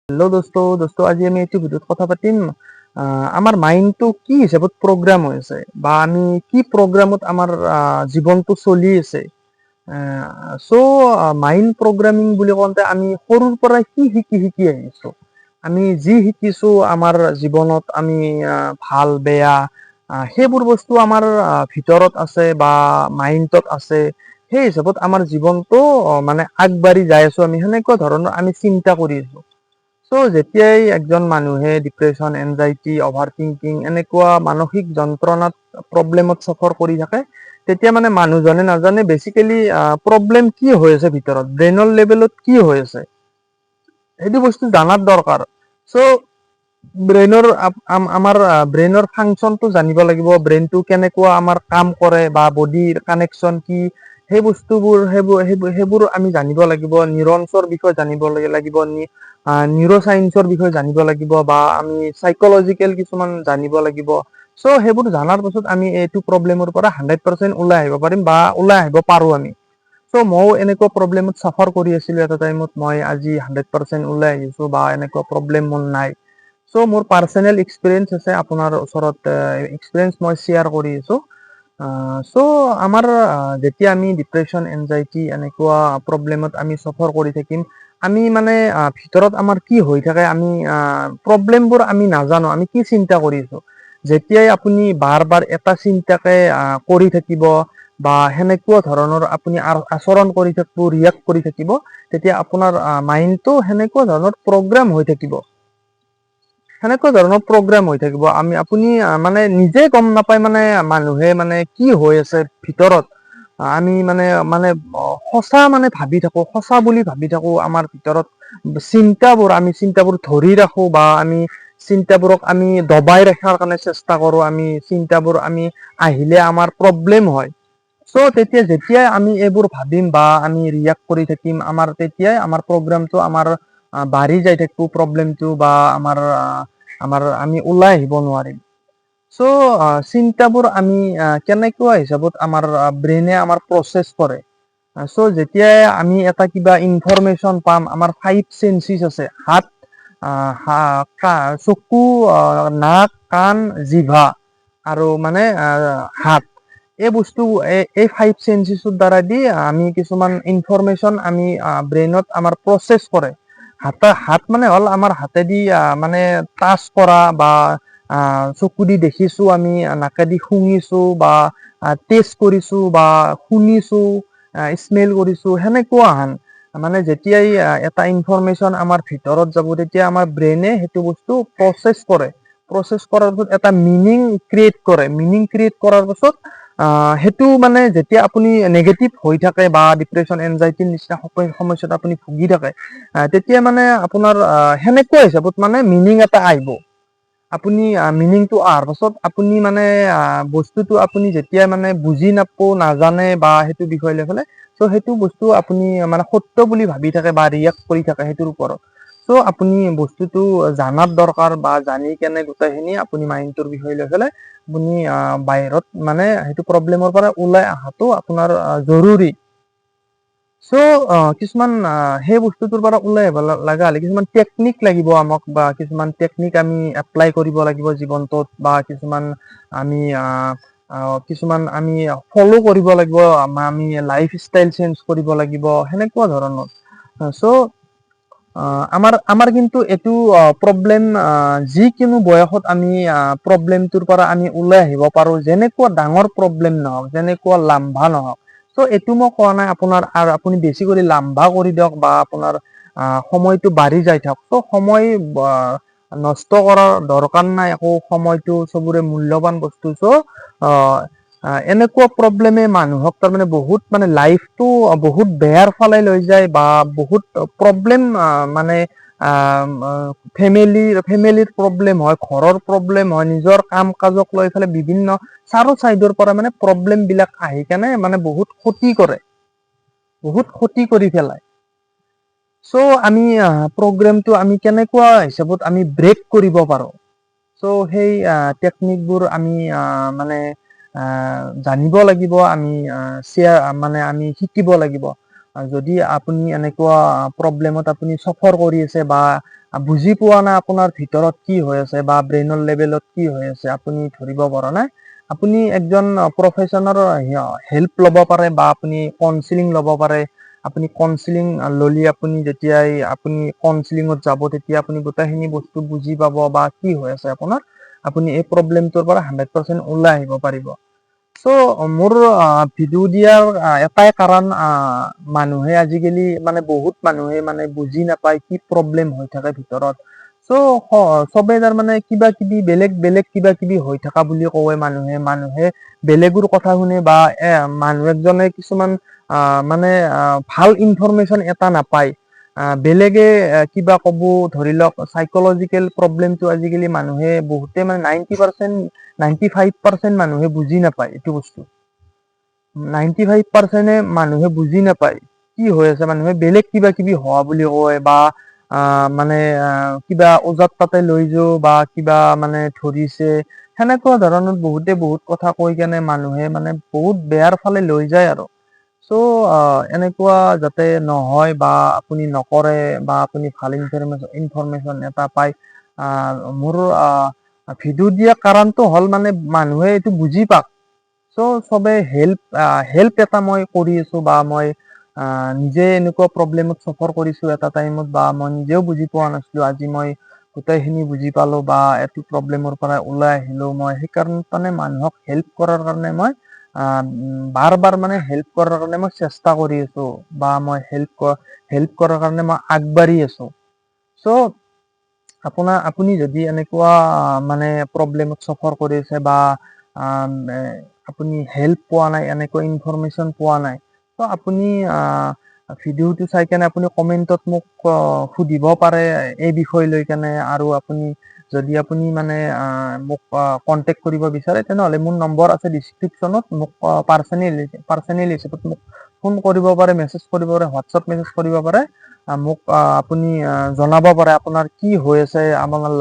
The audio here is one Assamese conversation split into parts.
हेलो दोस्तों আজি আমি এইটো ভিডিঅ'ত কথা পাতিম আমাৰ মাইণ্ডটো কি হিচাপত প্ৰগ্ৰাম হৈ আছে বা আমি কি প্ৰগ্ৰামত আমাৰ জীৱনটো চলি আছে সো মাইণ্ড প্ৰগ্ৰামিং বুলি কওঁতে আমি সৰুৰ পৰা কি শিকি আহিছো আমি যি শিকিছো আমাৰ জীৱনত আমি ভাল বেয়া সেইবোৰ বস্তু আমাৰ ভিতৰত আছে বা মাইণ্ডত আছে সেই হিচাপত আমাৰ জীৱনটো মানে আগবাঢ়ি যাই আছো আমি সেনেকুৱা ধৰণৰ আমি চিন্তা কৰি আছো যেতিয়াই একজন মানুহে ডিপ্ৰেছন এনজাইটি অভাৰ থিংকিং এনেকুৱা মানসিক যন্ত্ৰণাত প্ৰব্লেমত সফৰ কৰি থাকে তেতিয়া মানে মানুহজনে নাজানে বেসিক্যালি প্ৰব্লেম কি হৈ আছে ভিতৰত ব্ৰেইনৰ লেভেলত কি হৈ আছে সেইটো বস্তু জানাৰ দৰকাৰ সো ব্ৰেইনৰ আমাৰ ব্ৰেইনৰ ফাংচনটো জানিব লাগিব ব্ৰেইনটো কেনেকুৱা আমাৰ কাম কৰে বা বডিৰ কানেকশ্যন কি সেই বস্তুবোৰ সেইবোৰ আমি জানিব লাগিব নিউৰনছৰ বিষয়ে জানিব লাগিব নিউৰো সায়েন্সৰ বিষয়ে জানিব লাগিব বা আমি সাইকোলজিক্যাল কিছুমান জানিব লাগিব সো সেইবোৰ জানাৰ পাছত আমি এইটো প্ৰব্লেমৰ পৰা 100% ওলাই আহিব পাৰিম বা ওলাই আহিব পাৰো আমি সো মই এনেকুৱা প্ৰব্লেমত সাফাৰ কৰি আছিলো এটা টাইমত মই আজি 100% ওলাই আহিছো বা এনেকুৱা প্ৰব্লেম মোৰ নাই সো মোৰ পাৰ্সোনাল এক্সপেৰিয়েন্স আছে আপোনাৰ ওচৰত এক্সপেৰিয়েন্স মই শেয়াৰ কৰি আছো সো আমাৰ যেতিয়া আমি ডিপ্ৰেছন এনজাইটি এনেকুৱা প্ৰব্লেমত আমি সফৰ কৰি থাকিম আমি মানে ভিতৰত আমাৰ কি হৈ থাকে আমি প্ৰব্লেমবোৰ আমি নাজানো আমি কি চিন্তা কৰি আছো যেতিয়াই আপুনি বাৰ বাৰ এটা চিন্তাকে কৰি থাকিব বা সেনেকুৱা ধৰণৰ আপুনি আচৰণ কৰি থাকিব ৰিয়েক্ট কৰি থাকিব তেতিয়া আপোনাৰ মাইণ্ডটো সেনেকুৱা ধৰণৰ প্ৰগ্ৰাম হৈ থাকিব আমি আপুনি মানে নিজে গম নাপায় মানে মানুহে মানে কি হৈ আছে ভিতৰত আমি মানে সঁচা মানে ভাবি থাকো সঁচা বুলি ভাবি থাকো আমাৰ ভিতৰত চিন্তাবোৰ ধৰি ৰাখো বা আমি চিন্তাবোৰক আমি দবাই ৰখাৰ কাৰণে চেষ্টা কৰো আমি চিন্তাবোৰ আমি আহিলে আমাৰ প্ৰব্লেম হয় সো যেতিয়াই আমি এইবোৰ ভাবিম বা আমি ৰিয়েক্ট কৰি থাকিম আমাৰ তেতিয়াই আমাৰ প্ৰগ্ৰামটো আমাৰ বাঢ়ি যাই থাকিব প্ৰব্লেমটো বা আমাৰ আমি ওলাই আহিব নোৱাৰিম সো চিন্তাবোৰ আমি কেনেকুৱা হিচাপত আমাৰ ব্ৰেইনে আমাৰ প্ৰচেছ কৰে সো যেতিয়াই আমি এটা কিবা ইনফৰমেশ্যন পাম আমাৰ 5 সেন্সেছ আছে হাত চকু নাক কাণ জিভা আৰু মানে হাত এই বস্তু এই 5 সেন্সেছৰ দ্বাৰা দি আমি কিছুমান ইনফৰমেশ্যন আমি ব্ৰেইনত আমাৰ প্ৰচেছ কৰে হাত মানে হ'ল আমাৰ হাতেদি মানে টাচ কৰা বা চকু দি দেখিছো আমি নাকেদি শুঙিছো বা টেষ্ট কৰিছো বা শুনিছো স্মেল কৰিছো সেনেকুৱা হান মানে যেতিয়াই এটা ইনফৰমেশ্যন আমাৰ ভিতৰত যাব তেতিয়া আমাৰ ব্ৰেইনে সেইটো বস্তু প্ৰচেছ কৰাৰ পিছত এটা মিনিং ক্ৰিয়েট কৰাৰ পাছত সেইটো মানে যেতিয়া আপুনি নেগেটিভ হৈ থাকে বা ডিপ্ৰেছন এনজাইটিৰ নিচিনা সমস্যাত আপুনি ভুগি থাকে তেতিয়া মানে আপোনাৰ সেনেকুৱা হিচাপত মানে মিনিং এটা আহিব আপুনি মিনিংটো অহাৰ পাছত আপুনি মানে বস্তুটো আপুনি যেতিয়া মানে বুজি নাজানে বা সেইটো বিষয় লৈ পেলাই সো সেইটো বস্তু আপুনি মানে সত্য বুলি ভাবি থাকে বা ৰিয়েক্ট কৰি থাকে সেইটোৰ ওপৰত সো আপুনি বস্তুটো জানাৰ দৰকাৰ বা জানি কেনে গোটেইখিনি আপুনি মাইণ্ডটোৰ বিষয় লৈ পেলাই আপুনি বাহিৰত মানে সেইটো প্ৰব্লেমৰ পৰা ওলাই অহাটো আপোনাৰ জৰুৰী সো কিছুমান সেই বস্তুটোৰ পৰা ওলাই আহিব লগা হ'লে কিছুমান টেকনিক লাগিব আমাক বা কিছুমান টেকনিক আমি এপ্লাই কৰিব লাগিব জীৱনটোত বা কিছুমান আমি ফলো কৰিব লাগিব আমি লাইফ ষ্টাইল চেঞ্জ কৰিব লাগিব সেনেকুৱা ধৰণৰ সো আমাৰ কিন্তু এইটো প্ৰব্লেম যিকোনো বয়সত আমি প্ৰব্লেমটোৰ পৰা আমি ওলাই আহিব পাৰো যেনেকুৱা ডাঙৰ প্ৰব্লেম নহওক যেনেকুৱা লাম্ভা নহওক সো এইটো মই কোৱা নাই আপোনাৰ আৰু আপুনি বেছি কৰি লাম্ভা কৰি দিয়ক বা আপোনাৰ সময়টো বাঢ়ি যাই থাকক সো সময় নষ্ট কৰাৰ দৰকাৰ নাই আকৌ সময়টো চবৰে মূল্যৱান বস্তু সো এনেকুৱা প্ৰব্লেমে মানুহক তাৰমানে বহুত মানে লাইফটো বহুত বেয়াৰ ফালে লৈ যায় বা বহুত প্ৰব্লেম মানে ফেমিলিৰ প্ৰব্লেম হয় ঘৰৰ প্ৰব্লেম হয় নিজৰ কাম কাজক লৈ পেলাই বিভিন্ন চাৰো চাইডৰ পৰা মানে প্ৰব্লেম বিলাক আহি কেনে মানে বহুত ক্ষতি কৰি পেলাই সো আমি প্ৰগ্ৰেমটো আমি কেনেকুৱা হিচাপত আমি ব্ৰেক কৰিব পাৰো সো সেই টেকনিকবোৰ আমি মানে জানিব লাগিব আমি আমি শিকিব লাগিব যদি আপুনি এনেকুৱা প্ৰব্লেমত আপুনি সফৰ কৰি আছে বা বুজি পোৱা নাই আপোনাৰ ভিতৰত কি হৈ আছে বা ব্ৰেইনৰ লেভেলত কি হৈ আছে আপুনি ধৰিব পৰা নাই, আপুনি একজন প্ৰফেচনৰ হেল্প ল'ব পাৰে বা আপুনি কাউন্সিলিং ল'ব পাৰে। আপুনি কাউন্সিলিং ল'লি আপুনি যেতিয়াই আপুনি কাউন্সিলিঙত যাব তেতিয়া আপুনি গোটেইখিনি বস্তু বুজি পাব বা কি হৈ আছে আপোনাৰ, আপুনি এই প্ৰব্লেমটোৰ পৰা 100% ওলাই আহিব পাৰিব। চ' মোৰ ভিডিঅ' দিয়াৰ এটাই কাৰণ, মানুহে আজিকালি মানে বহুত মানুহে মানে বুজি নাপায় কি প্ৰব্লেম হৈ থাকে ভিতৰত। চ' চবে তাৰমানে কিবা কিবি বেলেগ কিবা কিবি হৈ থকা বুলি কয় মানুহে বেলেগৰ কথা শুনে বা মানুহ একজনে কিছুমান মানে ভাল ইনফৰমেশ্যন এটা নাপায়। বেলেগে কিবা ক'ব, ধৰি লওক চাইকলজিকেল প্ৰব্লেমটো আজিকালি মানুহে বহুতে মানে 90%, 95% মানুহে বুজি নাপায় এইটো বস্তু। 95% মানুহে বুজি নাপায় কি হৈ আছে, মানুহে বেলেগ কিবা কিবি হোৱা বুলি কয় বা মানে কিবা ওজত পাতে লৈ যাও বা কিবা মানে ধৰিছে, সেনেকুৱা ধৰণৰ বহুত কথা কৈ কেনে মানুহে মানে বহুত বেয়াৰ ফালে লৈ যায় আৰু। চ' এনেকুৱা যাতে নহয় বা আপুনি নকৰে বা আপুনি ভাল ইনফৰমেশ্যন এটা পায়। মোৰ ভিডিঅ' দিয়া কাৰণটো হ'ল মানে মানুহে এইটো বুজি পাওক। চ' চবে হেল্প এটা মই কৰি আছো বা মই নিজে এনেকুৱা প্ৰব্লেমত চফাৰ কৰিছো এটা টাইমত, বা মই নিজেও বুজি পোৱা নাছিলো, আজি মই গোটেইখিনি বুজি পালো বা এইটো প্ৰব্লেমৰ পৰা ওলাই আহিলো। মই সেইকাৰণে মানে মানুহক হেল্প কৰাৰ কাৰণে মই বাৰ মানে হেল্প কৰাৰ কাৰণে মই চেষ্টা কৰি আছো বা মই হেল্প কৰাৰ কাৰণে মই আগবাঢ়ি আছো। চ' আপুনি যদি এনেকুৱা মানে প্ৰব্লেমত চফাৰ কৰি আছে বা আপুনি হেল্প পোৱা নাই, এনেকুৱা ইনফৰমেশ্যন পোৱা নাই, ত' আপুনি ভিডিঅ'টো চাই কেনে আপুনি কমেন্টত মোক সুধিব পাৰে এই বিষয় লৈ কেনে। আৰু আপুনি যদি আপুনি মানে মোক কন্টেক্ট কৰিব বিচাৰে তেনেহ'লে মোৰ নম্বৰ আছে ডিছক্ৰিপশ্যনত, মোক পাৰ্চনেল হিচাপত মোক ফোন কৰিব পাৰে, মেছেজ কৰিব পাৰে, হোৱাটছআপ মেছেজ কৰিব পাৰে। মোক আপুনি জনাব পাৰে আপোনাৰ কি হৈ আছে আপোনাৰ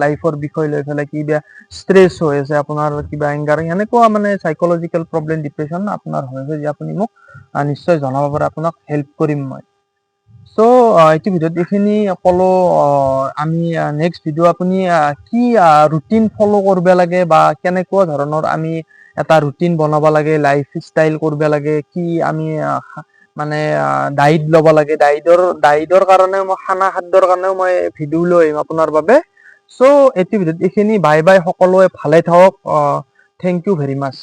লাইফৰ বিষয় লৈ পেলাই, কিবা ষ্ট্ৰেছ হৈ আছে আপোনাৰ, কিবা এংগাৰ, এনেকুৱা মানে চাইকলজিকেল প্ৰব্লেম, ডিপ্ৰেছন আপোনাৰ হৈ আছে, আপুনি মোক নিশ্চয় জনাব পাৰে, আপোনাক হেল্প কৰিম মই। চ' এইটো ভিডিঅ'ত এইখিনি ক'লো। আমি নেক্সট ভিডিঅ' আপুনি কি ৰুটিন ফ'ল' কৰিব লাগে বা কেনেকুৱা ধৰণৰ আমি এটা ৰুটিন বনাব লাগে, লাইফ ষ্টাইল কৰিব লাগে, কি আমি মানে ডাইট ল'ব লাগে, ডাইটৰ কাৰণে মই খাদ্যৰ কাৰণেও মই ভিডিঅ' লৈ আহিম আপোনাৰ বাবে। চ' এইটো ভিডিঅ'ত এইখিনি, বাই বাই, সকলোৱে ভালে থাকক। Thank you very much.